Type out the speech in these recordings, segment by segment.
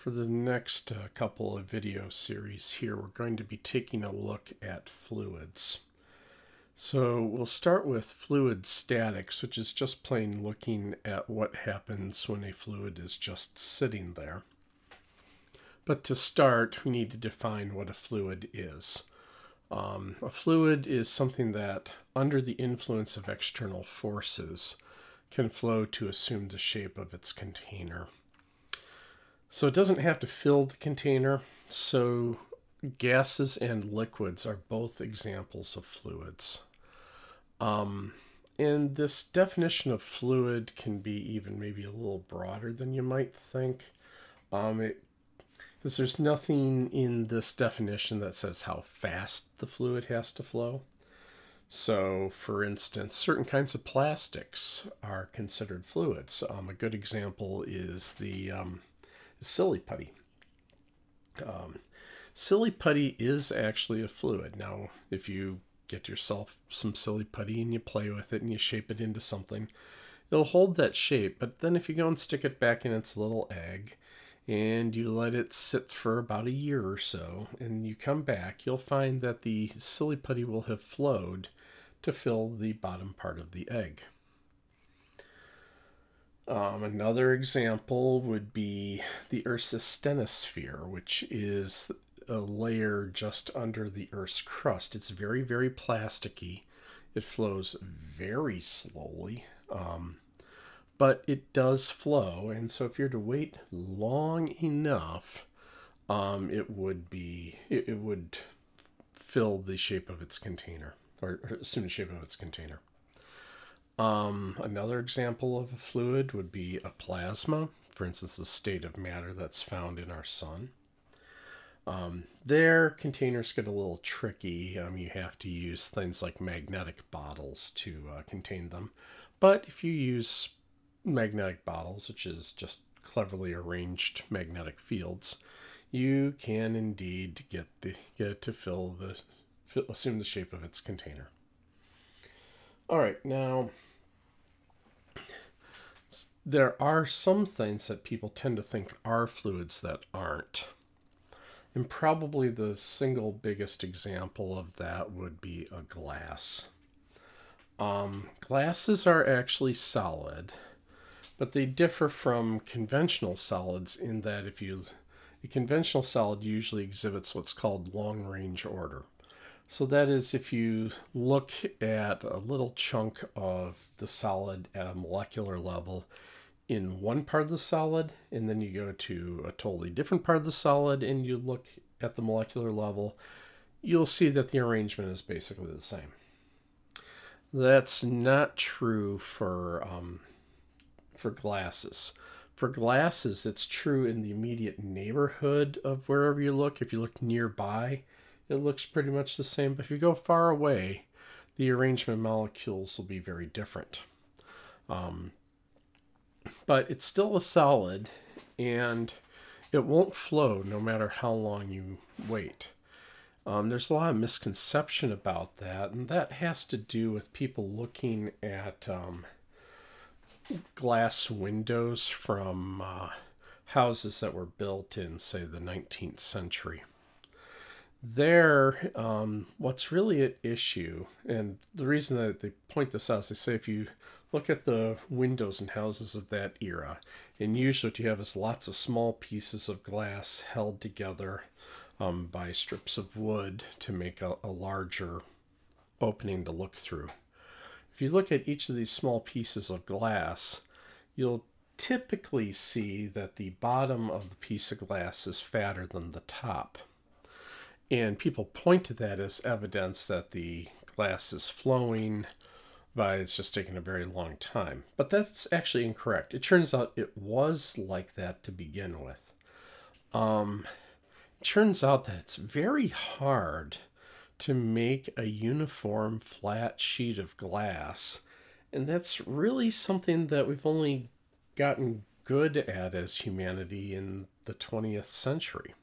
For the next couple of video series here, we're going to be taking a look at fluids. So we'll start with fluid statics, which is just plain looking at what happens when a fluid is just sitting there. But to start, we need to define what a fluid is. A fluid is something that, under the influence of external forces, can flow to assume the shape of its container. So it doesn't have to fill the container, so gases and liquids are both examples of fluids. And this definition of fluid can be even maybe a little broader than you might think. Because there's nothing in this definition that says how fast the fluid has to flow. So, for instance, certain kinds of plastics are considered fluids. A good example is the silly putty. Silly putty is actually a fluid. Now, if you get yourself some silly putty and you play with it and you shape it into something, it'll hold that shape. But then if you go and stick it back in its little egg and you let it sit for about a year or so and you come back, you'll find that the silly putty will have flowed to fill the bottom part of the egg. Another example would be the Earth's asthenosphere, which is a layer just under the Earth's crust. It's very, very plasticky. It flows very slowly, but it does flow. And so if you're to wait long enough, it would fill the shape of its container, or assume the shape of its container. Another example of a fluid would be a plasma, for instance, the state of matter that's found in our sun. Their containers get a little tricky. You have to use things like magnetic bottles to contain them. But if you use magnetic bottles, which is just cleverly arranged magnetic fields, you can indeed get it to assume the shape of its container. All right, now there are some things that people tend to think are fluids that aren't. And probably the single biggest example of that would be a glass. Glasses are actually solid, but they differ from conventional solids in that a conventional solid usually exhibits what's called long-range order. So that is, if you look at a little chunk of the solid at a molecular level in one part of the solid, and then you go to a totally different part of the solid and you look at the molecular level, you'll see that the arrangement is basically the same. That's not true for glasses. For glasses, it's true in the immediate neighborhood of wherever you look. If you look nearby, it looks pretty much the same. But if you go far away, the arrangement of molecules will be very different. But it's still a solid, and it won't flow no matter how long you wait. There's a lot of misconception about that, and that has to do with people looking at glass windows from houses that were built in, say, the 19th century. There, what's really at issue, and the reason that they point this out is they say if you look at the windows in houses of that era, and usually what you have is lots of small pieces of glass held together by strips of wood to make a larger opening to look through. If you look at each of these small pieces of glass, you'll typically see that the bottom of the piece of glass is fatter than the top. And people point to that as evidence that the glass is flowing, but it's just taking a very long time. But that's actually incorrect. It turns out it was like that to begin with. It turns out that it's very hard to make a uniform flat sheet of glass, and that's really something that we've only gotten good at as humanity in the 20th century.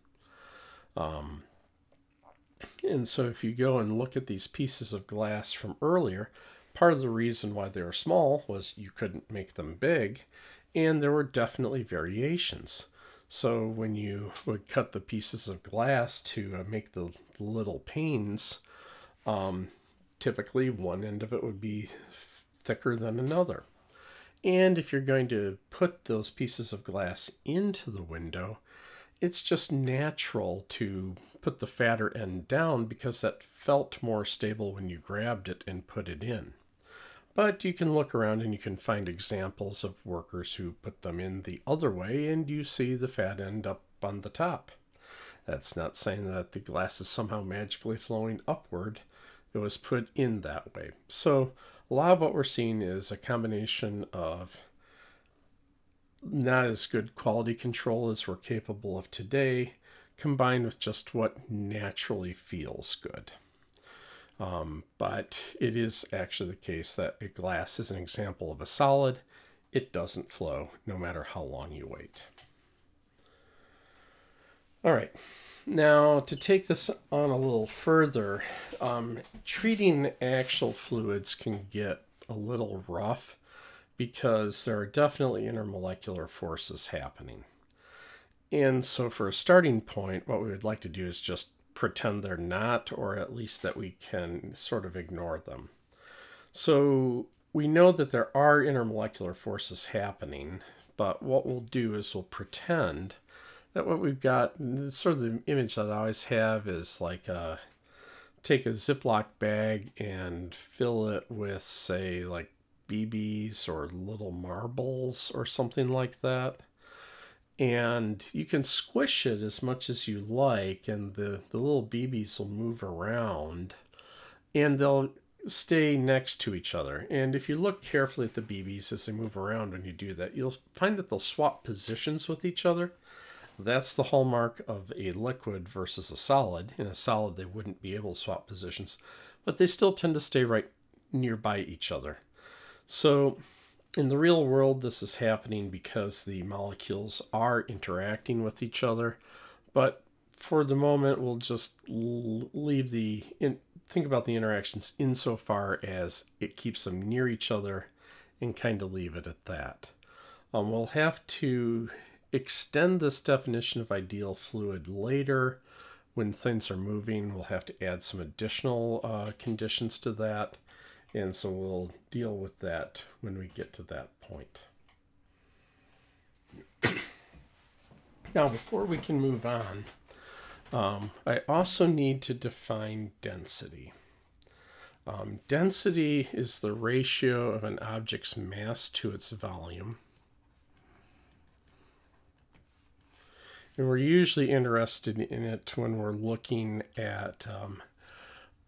And so if you go and look at these pieces of glass from earlier, part of the reason why they were small was you couldn't make them big, and there were definitely variations. So when you would cut the pieces of glass to make the little panes, typically one end of it would be thicker than another. And if you're going to put those pieces of glass into the window, it's just natural to put the fatter end down because that felt more stable when you grabbed it and put it in. But you can look around and you can find examples of workers who put them in the other way, and you see the fat end up on the top. That's not saying that the glass is somehow magically flowing upward. It was put in that way. So a lot of what we're seeing is a combination of not as good quality control as we're capable of today, combined with just what naturally feels good. But it is actually the case that a glass is an example of a solid. It doesn't flow no matter how long you wait. All right, now to take this on a little further, treating actual fluids can get a little rough because there are definitely intermolecular forces happening. And so for a starting point, what we would like to do is just pretend they're not, or at least that we can sort of ignore them. So we know that there are intermolecular forces happening, but what we'll do is we'll pretend that what we've got, sort of the image that I always have is like take a Ziploc bag and fill it with, say, like BBs or little marbles or something like that. And you can squish it as much as you like, and the little BBs will move around and they'll stay next to each other. And if you look carefully at the BBs as they move around when you do that, you'll find that they'll swap positions with each other. That's the hallmark of a liquid versus a solid. In a solid, they wouldn't be able to swap positions, but they still tend to stay right nearby each other. So in the real world, this is happening because the molecules are interacting with each other. But for the moment, we'll just leave think about the interactions insofar as it keeps them near each other and kind of leave it at that. We'll have to extend this definition of ideal fluid later. When things are moving, we'll have to add some additional conditions to that. And so we'll deal with that when we get to that point. Now, before we can move on, I also need to define density. Density is the ratio of an object's mass to its volume. And we're usually interested in it when we're looking at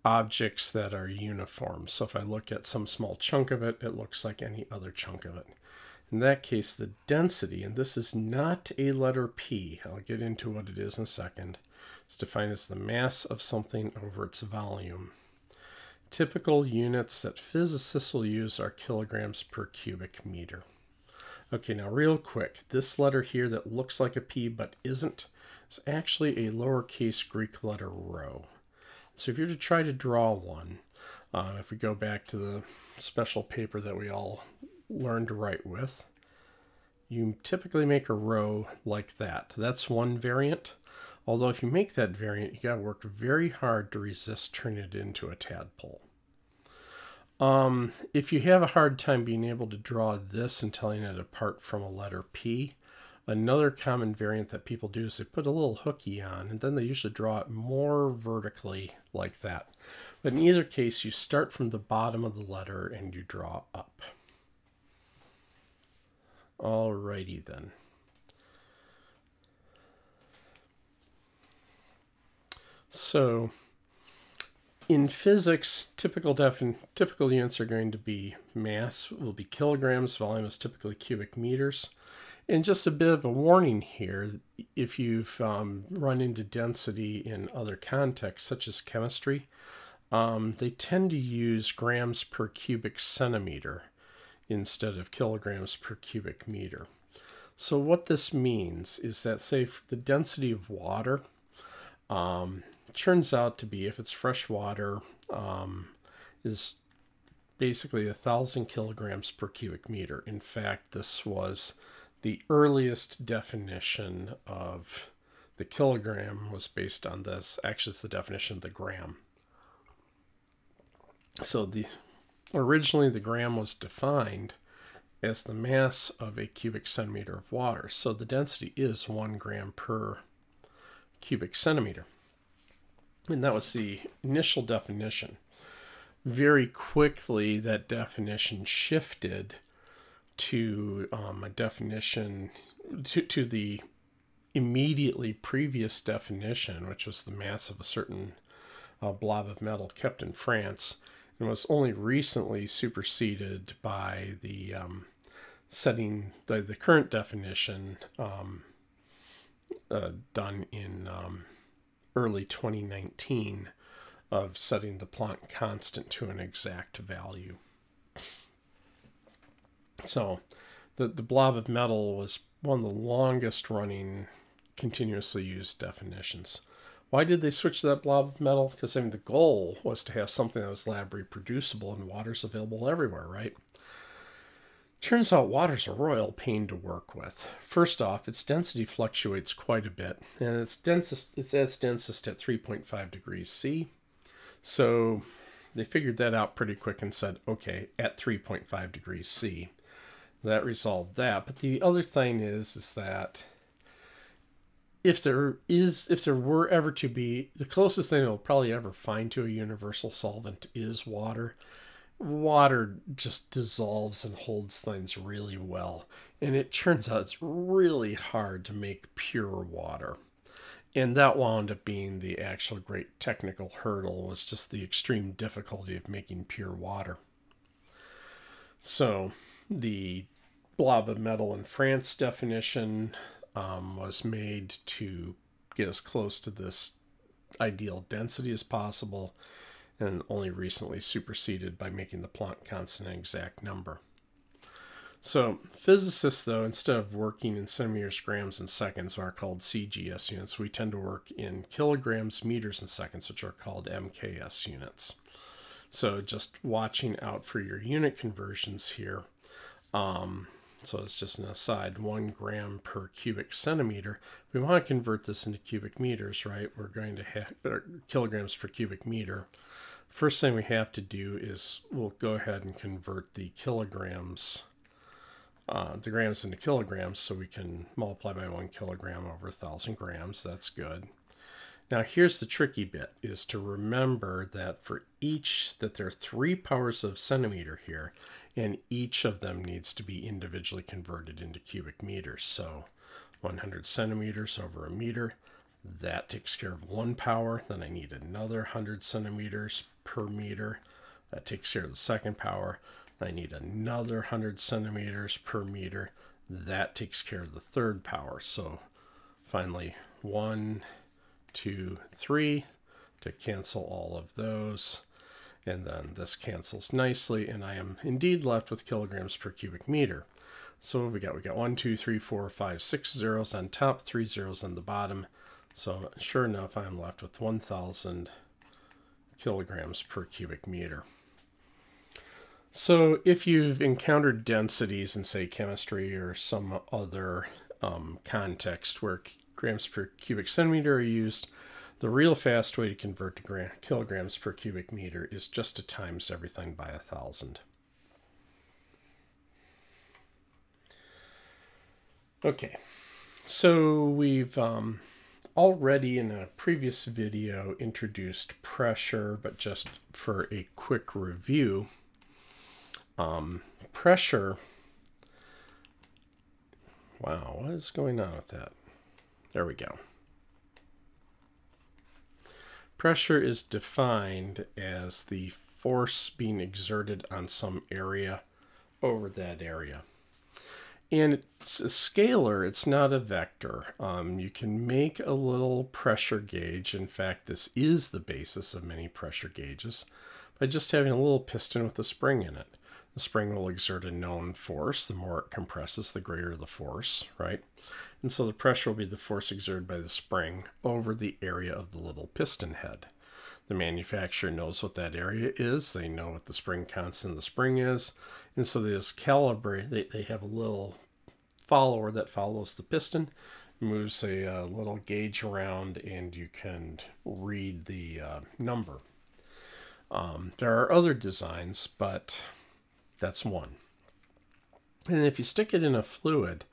objects that are uniform. So if I look at some small chunk of it, it looks like any other chunk of it. In that case, the density, and this is not a letter P, I'll get into what it is in a second, is defined as the mass of something over its volume. Typical units that physicists will use are kilograms per cubic meter. Okay, now real quick, this letter here that looks like a P but isn't is actually a lowercase Greek letter rho. So if you're to try to draw one, if we go back to the special paper that we all learned to write with, you typically make a rho like that. That's one variant. Although if you make that variant, you gotta work very hard to resist turning it into a tadpole. If you have a hard time being able to draw this and telling it apart from a letter P, another common variant that people do is they put a little hooky on, and then they usually draw it more vertically like that. But in either case, you start from the bottom of the letter and you draw up. Alrighty then. So in physics, typical units are going to be mass will be kilograms, volume is typically cubic meters. And just a bit of a warning here, if you've run into density in other contexts, such as chemistry, they tend to use grams per cubic centimeter instead of kilograms per cubic meter. So what this means is that, say, the density of water turns out to be, if it's fresh water, is basically 1,000 kilograms per cubic meter. In fact, this was the earliest definition of the kilogram was based on this. Actually, it's the definition of the gram. So originally the gram was defined as the mass of a cubic centimeter of water. So the density is 1 gram per cubic centimeter. And that was the initial definition. Very quickly, that definition shifted to a definition to the immediately previous definition, which was the mass of a certain blob of metal kept in France, and was only recently superseded by the the current definition done in early 2019 of setting the Planck constant to an exact value. So the blob of metal was one of the longest running continuously used definitions. Why did they switch to that blob of metal? Because the goal was to have something that was lab reproducible and water's available everywhere, right? Turns out water's a royal pain to work with. First off, its density fluctuates quite a bit, and it's at its densest at 3.5 degrees C. So they figured that out pretty quick and said, okay, at 3.5 degrees C. That resolved that. But the other thing is that if there were ever to be, the closest thing we'll probably ever find to a universal solvent is water. Water just dissolves and holds things really well. And it turns out it's really hard to make pure water. And that wound up being the actual great technical hurdle, was just the extreme difficulty of making pure water. So the blob of metal in France definition was made to get as close to this ideal density as possible, and only recently superseded by making the Planck constant an exact number. So physicists, though, instead of working in centimeters, grams, and seconds, are called CGS units. We tend to work in kilograms, meters, and seconds, which are called MKS units. So just watching out for your unit conversions here. So it's just an aside, 1 gram per cubic centimeter. If we want to convert this into cubic meters, right, we're going to have kilograms per cubic meter. First thing we have to do is we'll go ahead and convert the kilograms, the grams into kilograms, so we can multiply by 1 kilogram over 1,000 grams. That's good. Now here's the tricky bit, is to remember that for each, that there are 3 powers of centimeter here, and each of them needs to be individually converted into cubic meters. So 100 centimeters over a meter, that takes care of 1 power. Then I need another 100 centimeters per meter. That takes care of the second power. I need another 100 centimeters per meter. That takes care of the third power. So finally, 1, 2, 3 to cancel all of those. And then this cancels nicely, and I am indeed left with kilograms per cubic meter. So what we got? We got 1, 2, 3, 4, 5, 6 zeros on top, 3 zeros on the bottom. So sure enough, I'm left with 1,000 kilograms per cubic meter. So if you've encountered densities in, say, chemistry or some other context where grams per cubic centimeter are used, the real fast way to convert to kilograms per cubic meter is just to times everything by 1,000. Okay, so we've already in a previous video introduced pressure, but just for a quick review, pressure, wow, what is going on with that? There we go. Pressure is defined as the force being exerted on some area over that area. And it's a scalar, it's not a vector. You can make a little pressure gauge. In fact, this is the basis of many pressure gauges, by just having a little piston with a spring in it. The spring will exert a known force. The more it compresses, the greater the force, right? And so the pressure will be the force exerted by the spring over the area of the little piston head. The manufacturer knows what that area is. They know what the spring constant of the spring is. And so they just calibrate. They have a little follower that follows the piston, moves a little gauge around, and you can read the number. There are other designs, but that's one. And if you stick it in a fluid,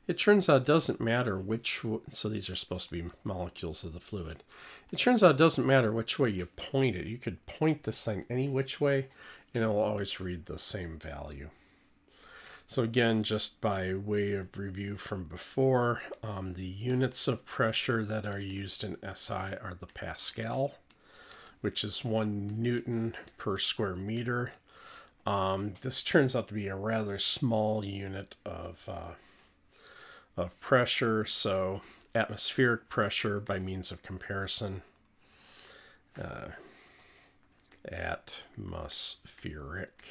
it turns out it doesn't matter which, so these are supposed to be molecules of the fluid. It turns out it doesn't matter which way you point it. You could point this thing any which way, and it will always read the same value. So again, just by way of review from before, the units of pressure that are used in SI are the Pascal, which is 1 Newton per square meter. This turns out to be a rather small unit of pressure, so atmospheric pressure by means of comparison. Atmospheric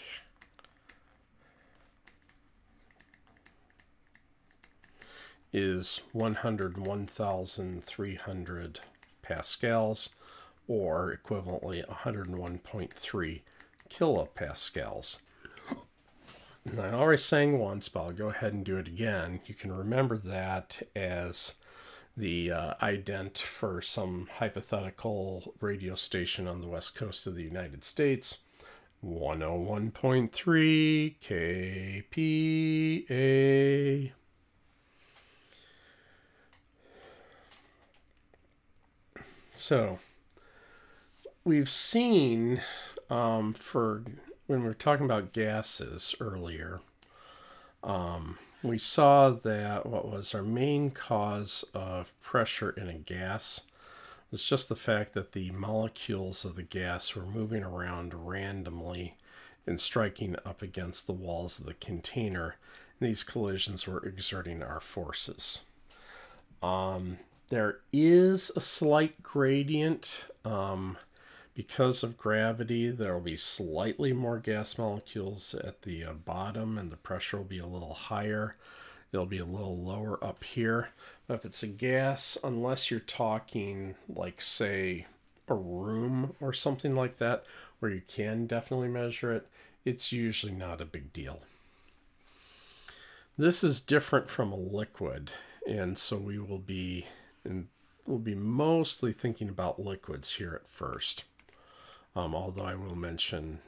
is 101,300 pascals, or equivalently 101.3 kilopascals. And I already sang once, but I'll go ahead and do it again. You can remember that as the ident for some hypothetical radio station on the west coast of the United States. 101.3 kPa. So we've seen for when we were talking about gases earlier, we saw that what was our main cause of pressure in a gas was just the fact that the molecules of the gas were moving around randomly and striking up against the walls of the container. And these collisions were exerting our forces. There is a slight gradient. Because of gravity, there will be slightly more gas molecules at the bottom, and the pressure will be a little higher. It'll be a little lower up here. But if it's a gas, unless you're talking like, say, a room or something like that, where you can definitely measure it, it's usually not a big deal. This is different from a liquid, and so we'll be mostly thinking about liquids here at first. Although I will mention,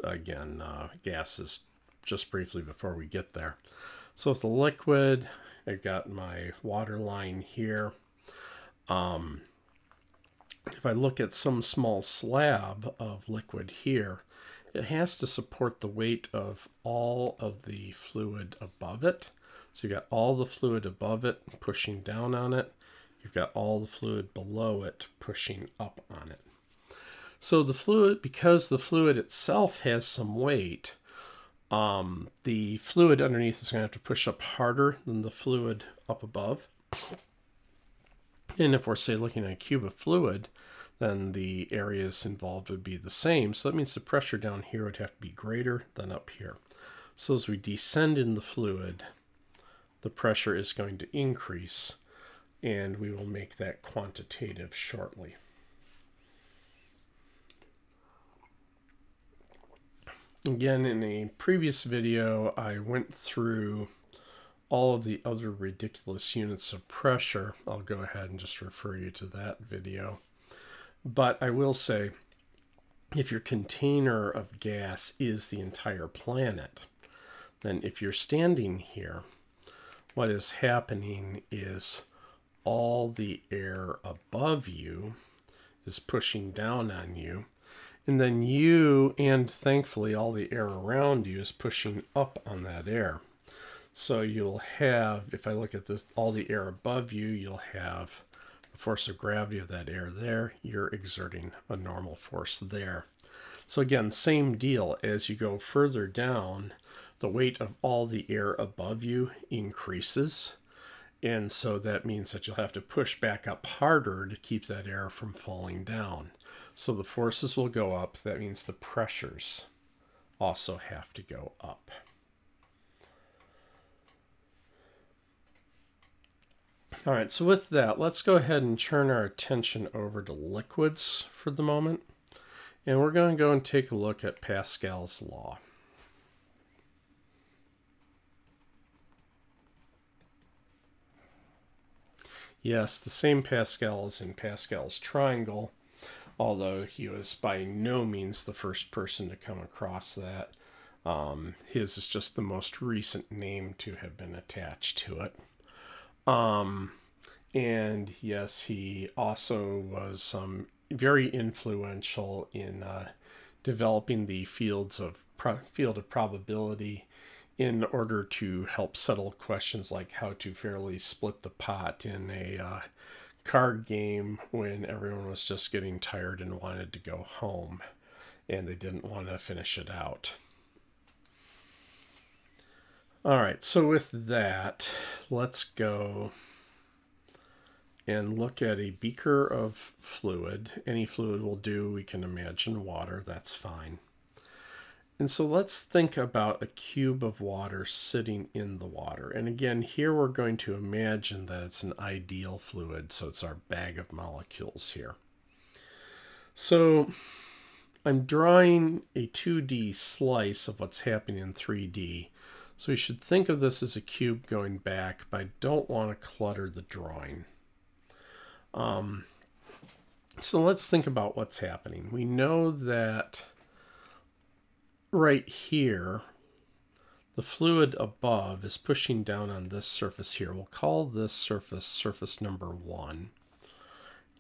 again, gases just briefly before we get there. So with the liquid, I've got my water line here. If I look at some small slab of liquid here, it has to support the weight of all of the fluid above it. So you've got all the fluid above it pushing down on it. You've got all the fluid below it pushing up on it. So the fluid, because the fluid itself has some weight, the fluid underneath is going to have to push up harder than the fluid up above. And if we're, say, looking at a cube of fluid, then the areas involved would be the same. So that means the pressure down here would have to be greater than up here. So as we descend in the fluid, the pressure is going to increase, and we will make that quantitative shortly. Again, in a previous video, I went through all of the other ridiculous units of pressure. I'll go ahead and just refer you to that video. But I will say, if your container of gas is the entire planet, then if you're standing here, what is happening is all the air above you is pushing down on you. And then you, and thankfully all the air around you, is pushing up on that air. So you'll have, if I look at this, all the air above you, you'll have the force of gravity of that air there. You're exerting a normal force there. So again, same deal. As you go further down, the weight of all the air above you increases. And so that means that you'll have to push back up harder to keep that air from falling down. So the forces will go up. That means the pressures also have to go up. All right, so with that, let's go ahead and turn our attention over to liquids for the moment. And we're going to go and take a look at Pascal's law. Yes, the same Pascal as in Pascal's triangle, although he was by no means the first person to come across that. His is just the most recent name to have been attached to it. And yes, he also was very influential in developing the field of probability in order to help settle questions like how to fairly split the pot in a card game when everyone was just getting tired and wanted to go home and they didn't want to finish it out. All right, so with that, let's go and look at a beaker of fluid. Any fluid will do. We can imagine water, that's fine. And so let's think about a cube of water sitting in the water. And again, here we're going to imagine that it's an ideal fluid, so it's our bag of molecules here. So I'm drawing a 2D slice of what's happening in 3D. So we should think of this as a cube going back, but I don't want to clutter the drawing. So let's think about what's happening. We know that right here, the fluid above is pushing down on this surface here. We'll call this surface number 1.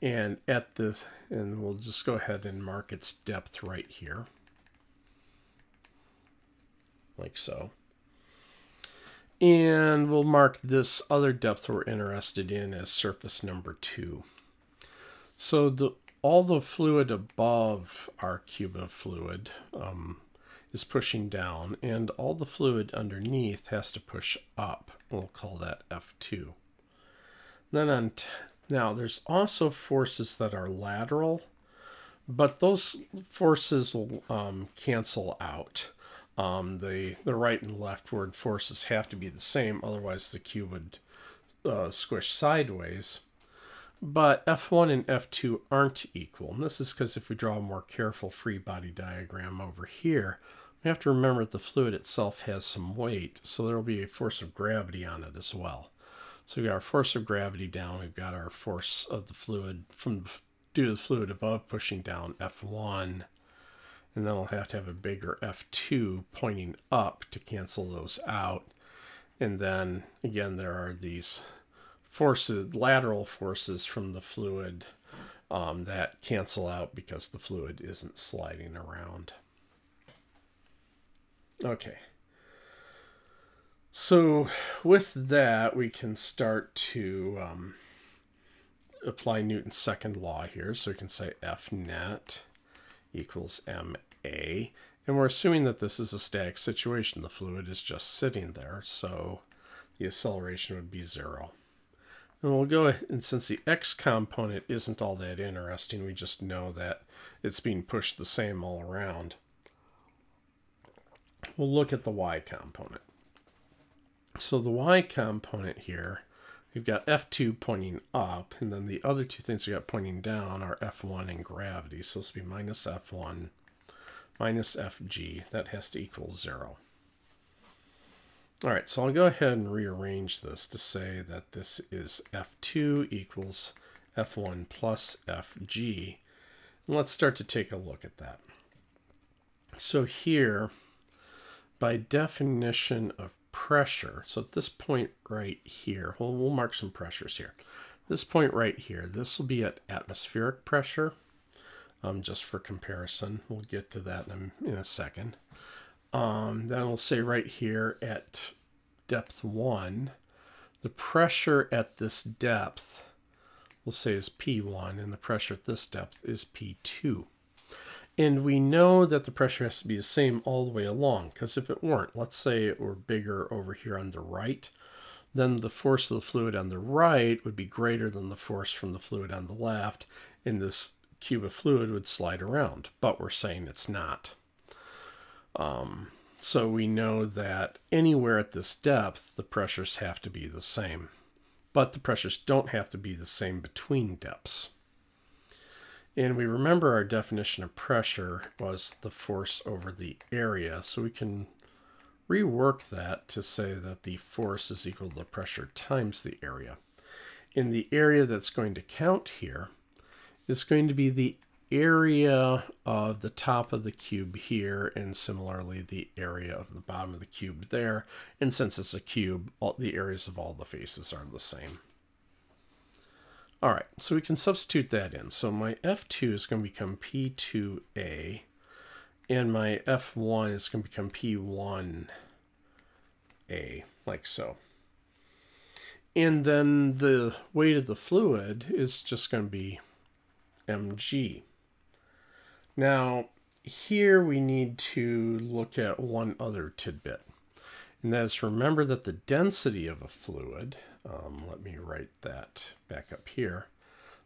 And we'll just go ahead and mark its depth right here, like so. And we'll mark this other depth we're interested in as surface number 2. So all the fluid above our cube of fluid is pushing down, and all the fluid underneath has to push up. We'll call that F2. Then now there's also forces that are lateral, but those forces will cancel out. The right and leftward forces have to be the same, otherwise the cube would squish sideways. But F1 and F2 aren't equal. And this is because if we draw a more careful free body diagram over here, we have to remember that the fluid itself has some weight, so there will be a force of gravity on it as well. So we've got our force of gravity down, we've got our force of the fluid due to the fluid above pushing down, F1, and then we'll have to have a bigger F2 pointing up to cancel those out. And then again, there are these forces, lateral forces from the fluid that cancel out because the fluid isn't sliding around. Okay. So with that, we can start to apply Newton's second law here. So we can say F net equals ma. And we're assuming that this is a static situation. The fluid is just sitting there, so the acceleration would be 0. And we'll go ahead, and since the x component isn't all that interesting, we just know that it's being pushed the same all around. We'll look at the y component. So the y component here, we've got F2 pointing up, and then the other two things we got pointing down are F1 and gravity. So this will be minus F1 minus Fg. That has to equal 0. All right, so I'll go ahead and rearrange this to say that this is F2 equals F1 plus Fg. And let's start to take a look at that. So here, by definition of pressure, so at this point right here, we'll mark some pressures here. This point right here, this will be at atmospheric pressure, just for comparison. We'll get to that in a second. Then we'll say right here at depth 1, the pressure at this depth we'll say is P1, and the pressure at this depth is P2. And we know that the pressure has to be the same all the way along, because if it weren't, let's say it were bigger over here on the right, then the force of the fluid on the right would be greater than the force from the fluid on the left, and this cube of fluid would slide around, but we're saying it's not. So we know that anywhere at this depth, the pressures have to be the same, but the pressures don't have to be the same between depths. And we remember our definition of pressure was the force over the area, so we can rework that to say that the force is equal to the pressure times the area. And the area that's going to count here is going to be the area of the top of the cube here, and similarly the area of the bottom of the cube there. And since it's a cube, the areas of all the faces are the same. All right, so we can substitute that in. So my F2 is going to become P2A, and my F1 is going to become P1A, like so. And then the weight of the fluid is just going to be mg. Now, here we need to look at one other tidbit, and that is, remember that the density of a fluid, let me write that back up here.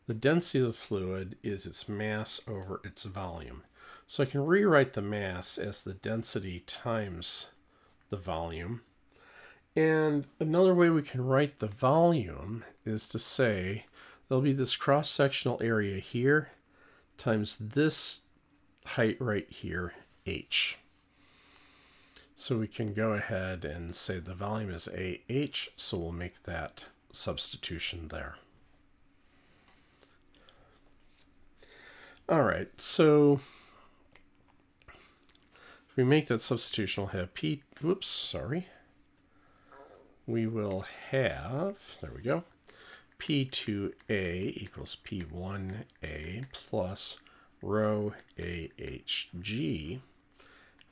The density of the fluid is its mass over its volume. So I can rewrite the mass as the density times the volume. And another way we can write the volume is to say there'll be this cross-sectional area here times this height right here, h. So we can go ahead and say the volume is AH, so we'll make that substitution there. All right, so if we make that substitution, we'll have we will have, there we go, P2A equals P1A plus rho AHG,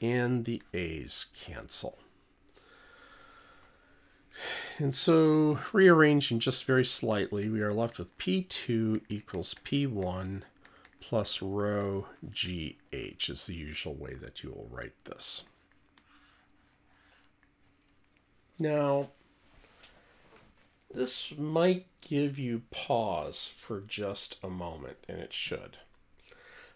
and the A's cancel. And so, rearranging just very slightly, we are left with P2 equals P1 plus rho GH is the usual way that you will write this. Now, this might give you pause for just a moment, and it should.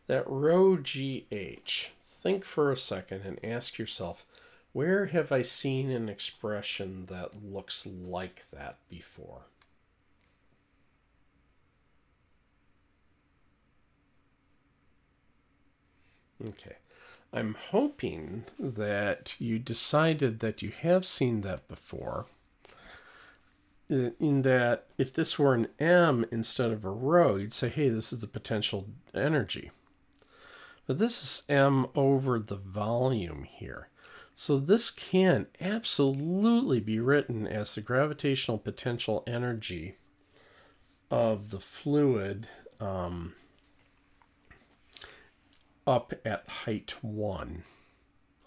That rho GH, think for a second and ask yourself, where have I seen an expression that looks like that before? Okay, I'm hoping that you decided that you have seen that before, in that if this were an M instead of a rho, you'd say, hey, this is the potential energy. But this is M over the volume here. So this can absolutely be written as the gravitational potential energy of the fluid up at height 1,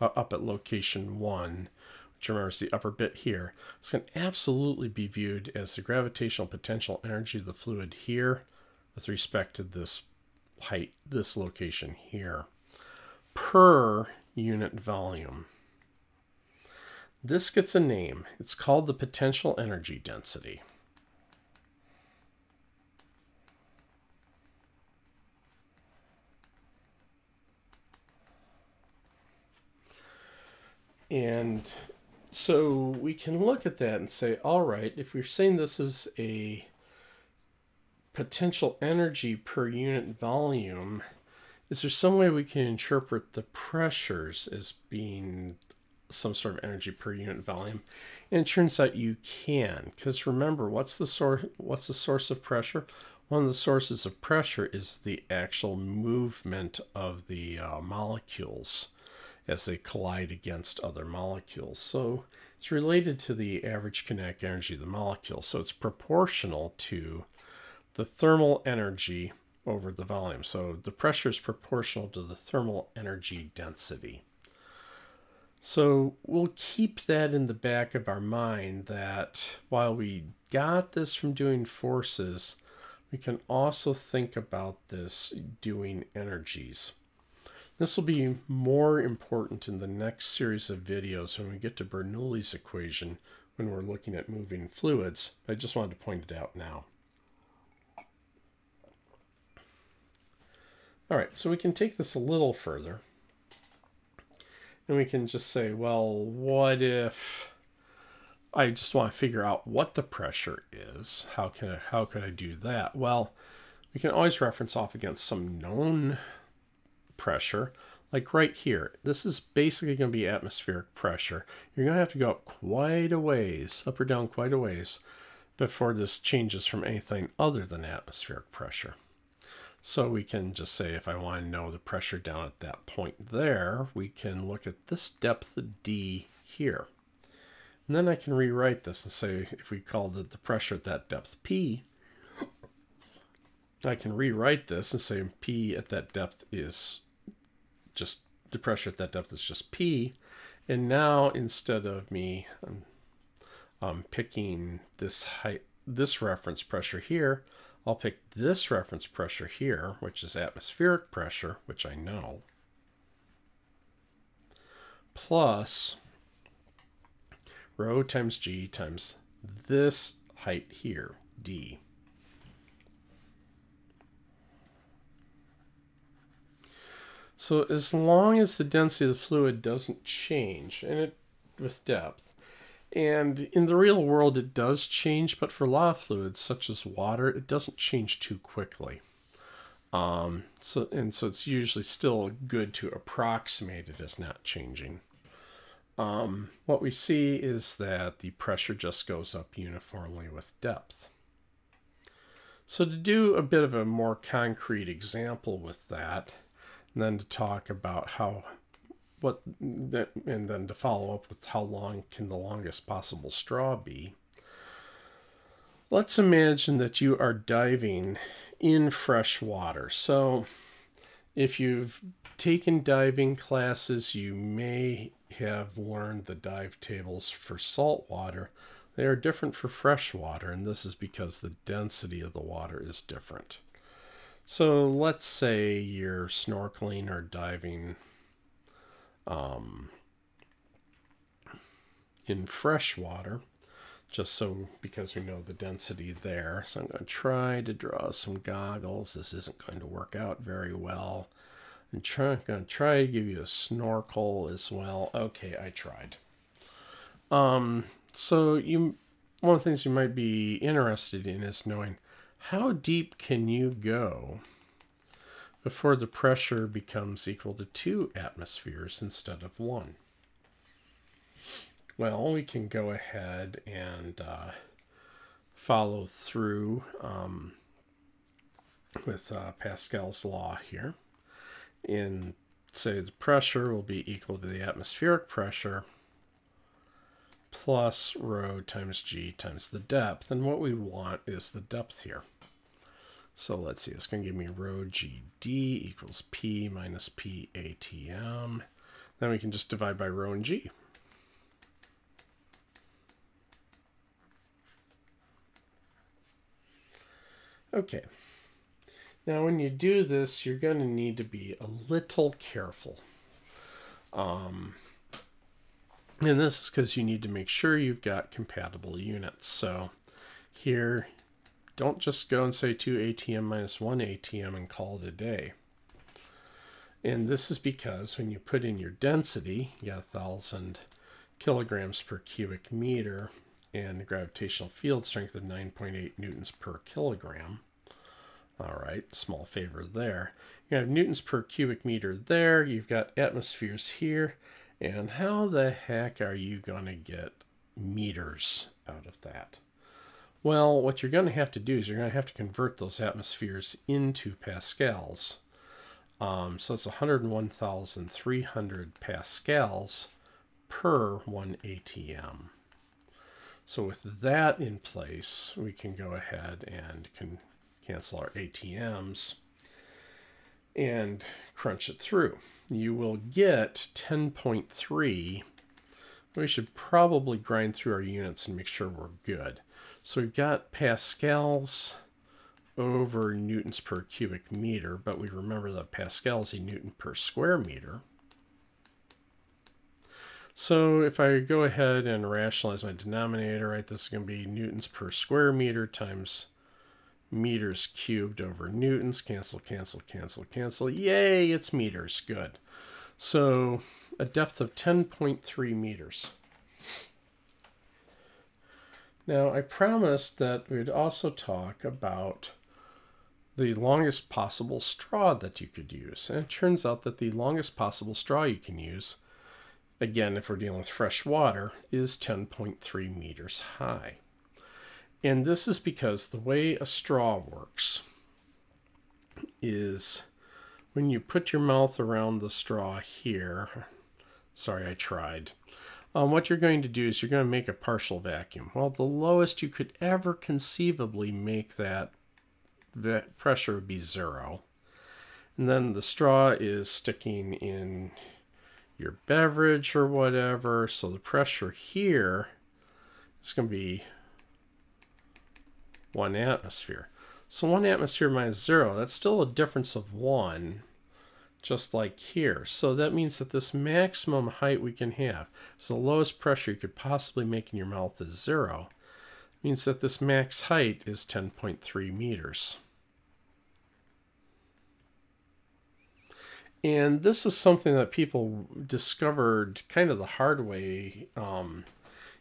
up at location 1, which remember is the upper bit here. This can absolutely be viewed as the gravitational potential energy of the fluid here with respect to this height, this location here, per unit volume. This gets a name. It's called the potential energy density. And so we can look at that and say, all right, if we're saying this is a potential energy per unit volume, is there some way we can interpret the pressures as being some sort of energy per unit volume? And it turns out you can, because remember, what's the source of pressure? One of the sources of pressure is the actual movement of the molecules as they collide against other molecules. So it's related to the average kinetic energy of the molecule. So it's proportional to the thermal energy over the volume. So the pressure is proportional to the thermal energy density. So we'll keep that in the back of our mind, that while we got this from doing forces, we can also think about this doing energies. This will be more important in the next series of videos when we get to Bernoulli's equation when we're looking at moving fluids. I just wanted to point it out now. All right, so we can take this a little further. And we can just say, well, what if I just want to figure out what the pressure is? How can I do that? Well, we can always reference off against some known pressure, like right here. This is basically going to be atmospheric pressure. You're going to have to go up quite a ways, up or down quite a ways, before this changes from anything other than atmospheric pressure. So we can just say, if I want to know the pressure down at that point there, we can look at this depth D here. And then I can rewrite this and say, if we called it the pressure at that depth P, I can rewrite this and say P at that depth is just, the pressure at that depth is just P. And now instead of me picking this height, this reference pressure here, I'll pick this reference pressure here, which is atmospheric pressure, which I know, plus rho times G times this height here, D. So as long as the density of the fluid doesn't change, and it with depth, and in the real world it does change, but for a lot of fluids, such as water, it doesn't change too quickly. So it's usually still good to approximate it as not changing. What we see is that the pressure just goes up uniformly with depth. So to do a bit of a more concrete example with that, and then to talk about and then to follow up with how long can the longest possible straw be. Let's imagine that you are diving in fresh water. So if you've taken diving classes, you may have learned the dive tables for salt water. They are different for fresh water, and this is because the density of the water is different. So let's say you're snorkeling or diving in fresh water, just so because we know the density there. So I'm going to try to draw some goggles. This isn't going to work out very well. I'm going to try to give you a snorkel as well. Okay, I tried. So one of the things you might be interested in is knowing how deep can you go before the pressure becomes equal to 2 atmospheres instead of 1. Well, we can go ahead and follow through with Pascal's law here, and say the pressure will be equal to the atmospheric pressure plus rho times G times the depth. And what we want is the depth here. So let's see, it's going to give me rho GD equals P minus P ATM. Then we can just divide by rho and G. Okay. Now when you do this, you're going to need to be a little careful. And this is because you need to make sure you've got compatible units. So here, don't just go and say 2 ATM minus 1 ATM and call it a day. And this is because when you put in your density, you got 1,000 kilograms per cubic meter and a gravitational field strength of 9.8 newtons per kilogram. All right, small favor there. You have newtons per cubic meter there. You've got atmospheres here. And how the heck are you going to get meters out of that? Well, what you're going to have to do is you're going to have to convert those atmospheres into pascals. So it's 101,300 pascals per 1 ATM. So with that in place, we can go ahead and cancel our ATMs and crunch it through. You will get 10.3. We should probably grind through our units and make sure we're good. So we've got pascals over newtons per cubic meter, but we remember that Pascal is a newton per square meter. So if I go ahead and rationalize my denominator, right, this is going to be newtons per square meter times meters cubed over newtons. Cancel, cancel, cancel, cancel. Yay, it's meters. Good. So a depth of 10.3 meters. Now, I promised that we'd also talk about the longest possible straw that you could use. And it turns out that the longest possible straw you can use, again, if we're dealing with fresh water, is 10.3 meters high. And this is because the way a straw works is when you put your mouth around the straw here, sorry, I tried. What you're going to do is you're going to make a partial vacuum. Well, the lowest you could ever conceivably make that pressure would be 0. And then the straw is sticking in your beverage or whatever, so the pressure here is going to be 1 atmosphere. So 1 atmosphere minus 0, that's still a difference of 1. Just like here. So that means that this maximum height we can have, so the lowest pressure you could possibly make in your mouth is 0, means that this max height is 10.3 meters. And this is something that people discovered kind of the hard way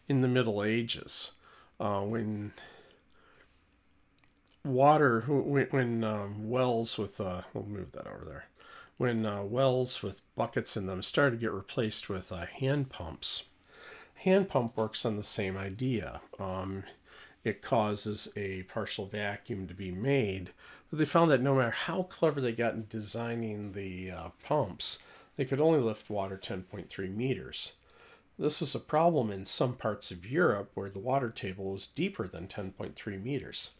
in the Middle Ages. When wells with, we'll move that over there. When wells with buckets in them started to get replaced with hand pumps. Hand pump works on the same idea. It causes a partial vacuum to be made, but they found that no matter how clever they got in designing the pumps, they could only lift water 10.3 meters. This was a problem in some parts of Europe where the water table was deeper than 10.3 meters.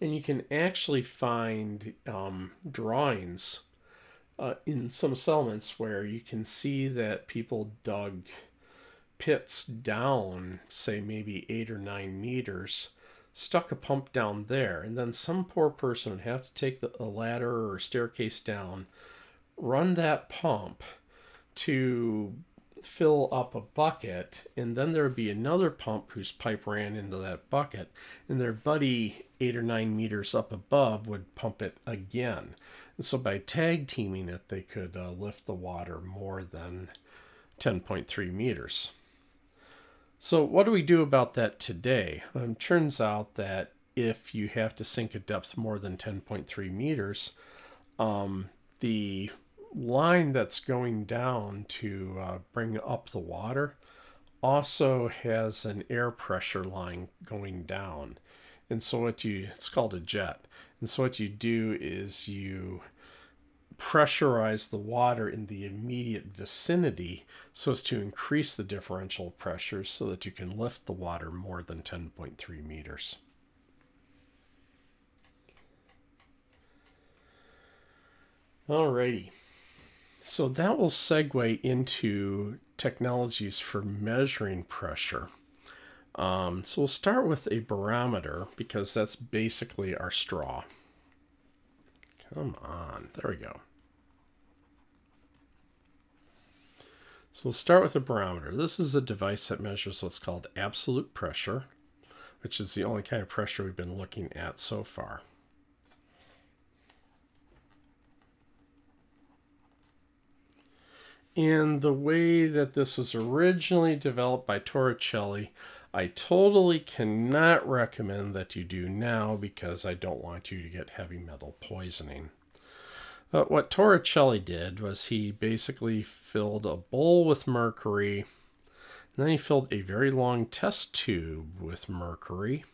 And you can actually find drawings in some settlements where you can see that people dug pits down, say maybe 8 or 9 meters, stuck a pump down there, and then some poor person would have to take a ladder or staircase down, run that pump to fill up a bucket, and then there would be another pump whose pipe ran into that bucket, and their buddy 8 or 9 meters up above would pump it again. And so by tag teaming it, they could lift the water more than 10.3 meters. So what do we do about that today? It turns out that if you have to sink a depth more than 10.3 meters, the line that's going down to bring up the water also has an air pressure line going down. And so it's called a jet. And so what you do is you pressurize the water in the immediate vicinity so as to increase the differential pressure so that you can lift the water more than 10.3 meters. Alrighty. So that will segue into technologies for measuring pressure. So we'll start with a barometer because that's basically our straw. Come on, there we go. So we'll start with a barometer. This is a device that measures what's called absolute pressure, which is the only kind of pressure we've been looking at so far. And the way that this was originally developed by Torricelli, I totally cannot recommend that you do now because I don't want you to get heavy metal poisoning. But what Torricelli did was he basically filled a bowl with mercury, and then he filled a very long test tube with mercury.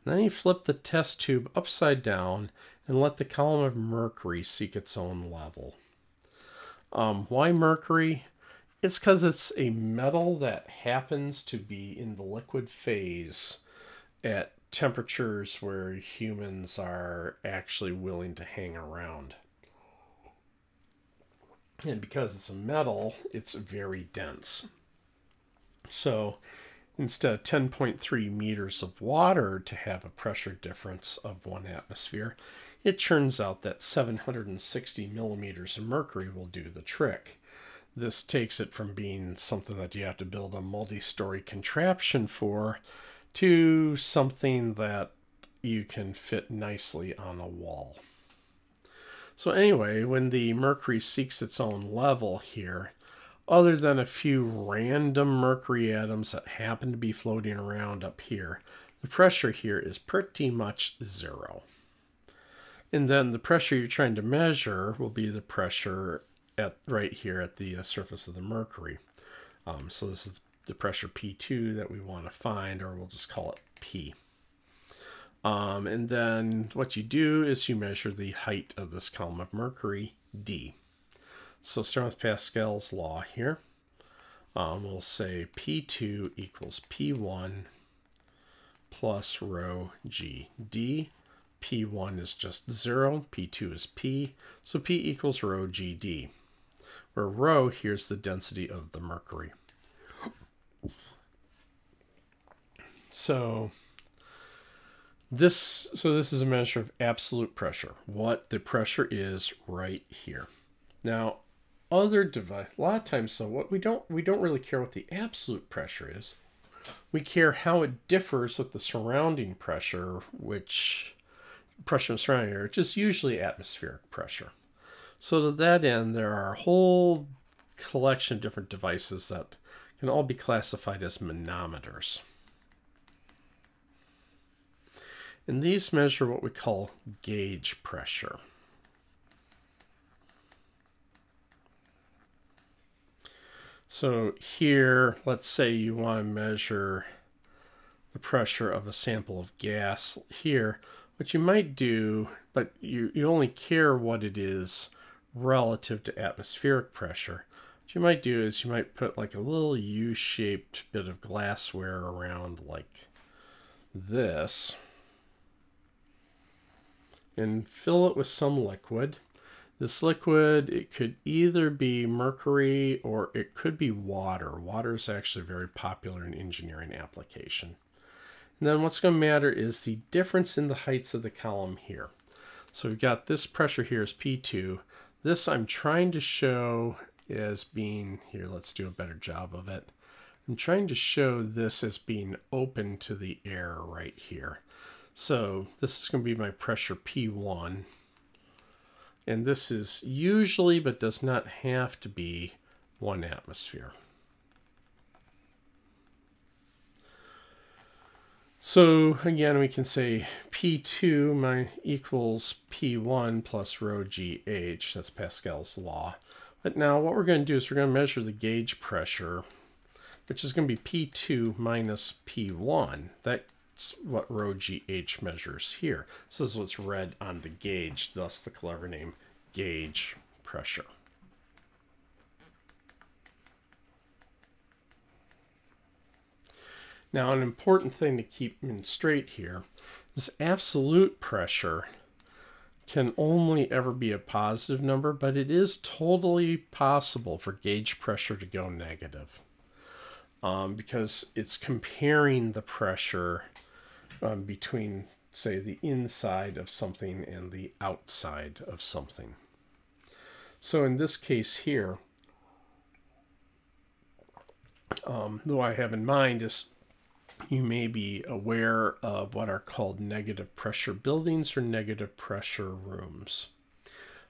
And then he flipped the test tube upside down and let the column of mercury seek its own level. Why mercury? It's because it's a metal that happens to be in the liquid phase at temperatures where humans are actually willing to hang around. And because it's a metal, it's very dense. So instead of 10.3 meters of water to have a pressure difference of 1 atmosphere, it turns out that 760 millimeters of mercury will do the trick. This takes it from being something that you have to build a multi-story contraption for to something that you can fit nicely on a wall. So anyway, when the mercury seeks its own level here, other than a few random mercury atoms that happen to be floating around up here, the pressure here is pretty much 0. And then the pressure you're trying to measure will be the pressure right here at the surface of the mercury. So this is the pressure P2 that we want to find, or we'll just call it P. And then what you do is you measure the height of this column of mercury, D. So starting with Pascal's law here, we'll say P2 equals P1 plus rho G. D, P1 is just 0, P2 is P, so P equals rho GD, where rho here's the density of the mercury. So this is a measure of absolute pressure, what the pressure is right here. Now, other device, a lot of times, so what we don't really care what the absolute pressure is. We care how it differs with the surrounding pressure, which pressure in the surrounding area, which is usually atmospheric pressure. So to that end, there are a whole collection of different devices that can all be classified as manometers. And these measure what we call gauge pressure. So here, let's say you want to measure the pressure of a sample of gas here. What you might do, but you only care what it is relative to atmospheric pressure. What you might do is you might put like a little U-shaped bit of glassware around like this and fill it with some liquid. This liquid, it could either be mercury or it could be water. Water is actually very popular in engineering application. And then what's going to matter is the difference in the heights of the column here. So we've got this pressure here is P2. This I'm trying to show as being, here, let's do a better job of it. I'm trying to show this as being open to the air right here. So this is going to be my pressure P1. And this is usually, but does not have to be, 1 atmosphere. So again, we can say P2 equals P1 plus rho GH. That's Pascal's law. But now what we're going to do is we're going to measure the gauge pressure, which is going to be P2 minus P1. That's what rho GH measures here. This is what's read on the gauge, thus the clever name gauge pressure. Now, an important thing to keep in straight here is absolute pressure can only ever be a positive number, but it is totally possible for gauge pressure to go negative because it's comparing the pressure between, say, the inside of something and the outside of something. So in this case here, what I have in mind is you may be aware of what are called negative pressure buildings or negative pressure rooms.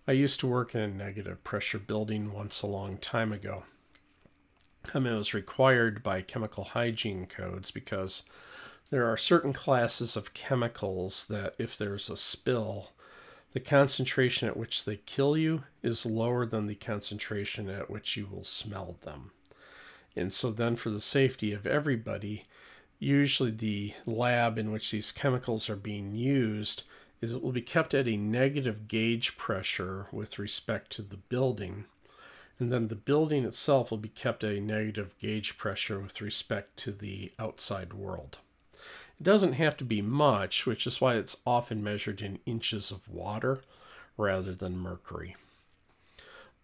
I used to work in a negative pressure building once a long time ago. It was required by chemical hygiene codes because there are certain classes of chemicals that if there's a spill, the concentration at which they kill you is lower than the concentration at which you will smell them. And so then for the safety of everybody, usually the lab in which these chemicals are being used is it will be kept at a negative gauge pressure with respect to the building. And then the building itself will be kept at a negative gauge pressure with respect to the outside world. It doesn't have to be much, which is why it's often measured in inches of water rather than mercury.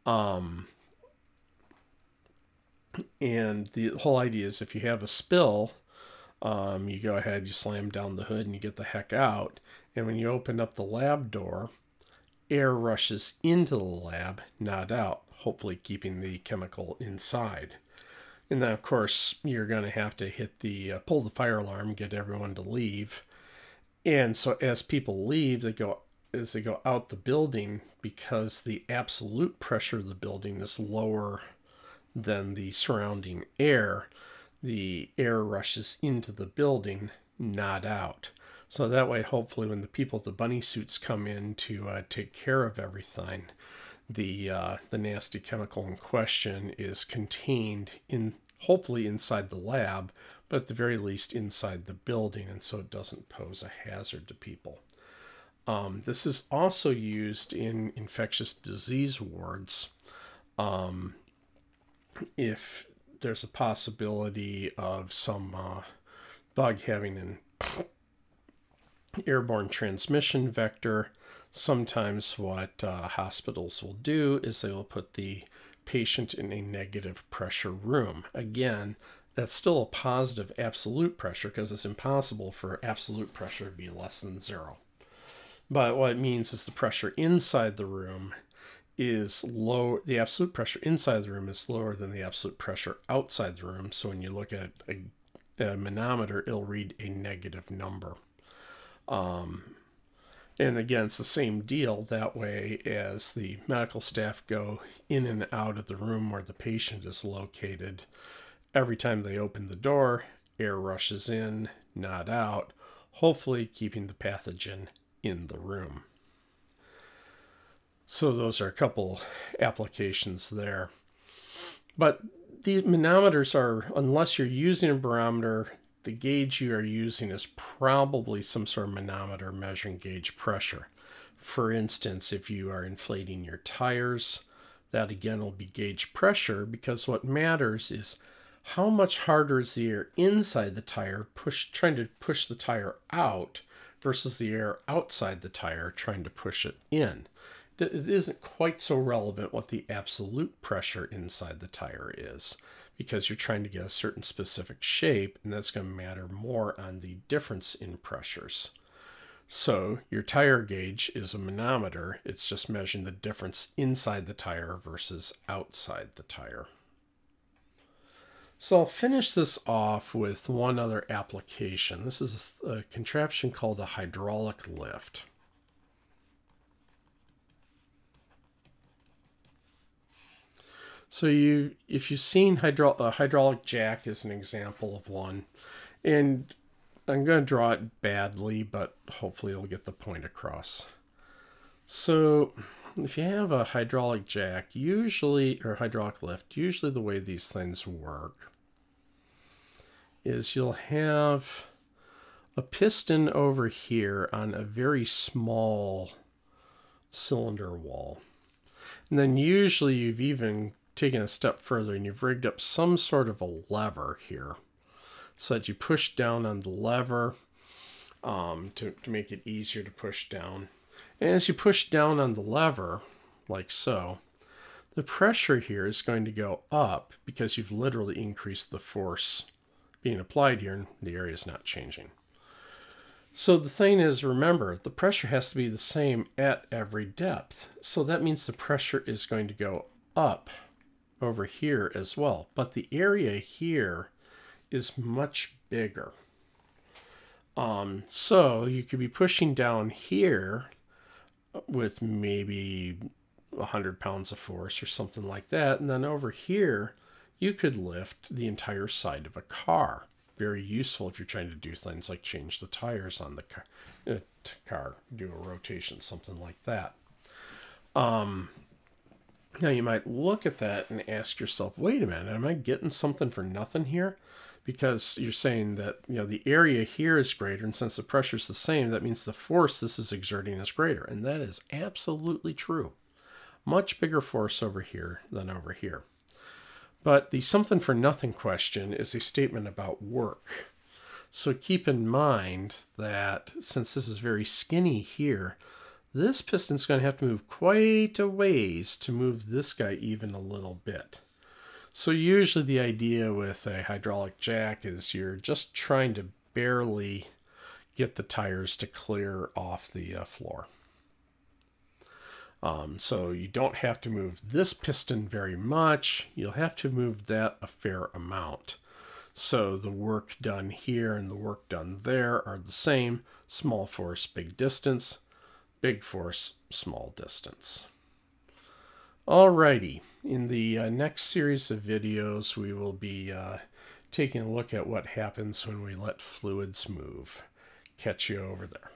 And the whole idea is if you have a spill, you go ahead, you slam down the hood, and you get the heck out. And when you open up the lab door, air rushes into the lab, not out, hopefully keeping the chemical inside. And then, of course, you're going to have to hit the pull the fire alarm, get everyone to leave. And so as people leave, they go out the building, because the absolute pressure of the building is lower than the surrounding air, the air rushes into the building, not out. So that way, hopefully, when the people with the bunny suits come in to take care of everything, the nasty chemical in question is contained hopefully inside the lab, but at the very least inside the building, and so it doesn't pose a hazard to people. This is also used in infectious disease wards. If there's a possibility of some bug having an airborne transmission vector, sometimes what hospitals will do is they will put the patient in a negative pressure room. Again, that's still a positive absolute pressure because it's impossible for absolute pressure to be less than 0. But what it means is the pressure inside the room is low. The absolute pressure inside the room is lower than the absolute pressure outside the room. So when you look at a manometer, it'll read a negative number. And again, it's the same deal. That way, as the medical staff go in and out of the room where the patient is located, every time they open the door, air rushes in, not out, hopefully keeping the pathogen in the room. So those are a couple applications there. But the manometers are, unless you're using a barometer, the gauge you are using is probably some sort of manometer measuring gauge pressure. For instance, if you are inflating your tires, that again will be gauge pressure, because what matters is how much harder is the air inside the tire trying to push the tire out versus the air outside the tire trying to push it in. It isn't quite so relevant what the absolute pressure inside the tire is, because you're trying to get a certain specific shape, and that's going to matter more on the difference in pressures. So your tire gauge is a manometer. It's just measuring the difference inside the tire versus outside the tire. So I'll finish this off with one other application. This is a contraption called a hydraulic lift. So if you've seen a hydraulic jack as an example of one, and I'm going to draw it badly, but hopefully it'll get the point across. So if you have a hydraulic jack, usually, or hydraulic lift, usually the way these things work is you'll have a piston over here on a very small cylinder wall. And then usually you've even taken a step further and you've rigged up some sort of a lever here so that you push down on the lever to make it easier to push down. And as you push down on the lever, like so, the pressure here is going to go up because you've literally increased the force being applied here and the area is not changing. So the thing is, remember, the pressure has to be the same at every depth. So that means the pressure is going to go up over here as well. But the area here is much bigger. So you could be pushing down here with maybe 100 pounds of force or something like that. And then over here, you could lift the entire side of a car. Very useful if you're trying to do things like change the tires on the car, do a rotation, something like that. Now you might look at that and ask yourself, wait a minute, am I getting something for nothing here? Because you're saying that, you know, the area here is greater, and since the pressure is the same, that means the force this is exerting is greater. And that is absolutely true. Much bigger force over here than over here. But the something for nothing question is a statement about work. So keep in mind that since this is very skinny here, this piston's going to have to move quite a ways to move this guy even a little bit. So usually the idea with a hydraulic jack is you're just trying to barely get the tires to clear off the floor. So you don't have to move this piston very much. You'll have to move that a fair amount. So the work done here and the work done there are the same. Small force, big distance. Big force, small distance. alrighty, in the next series of videos we will be taking a look at what happens when we let fluids move. Catch you over there.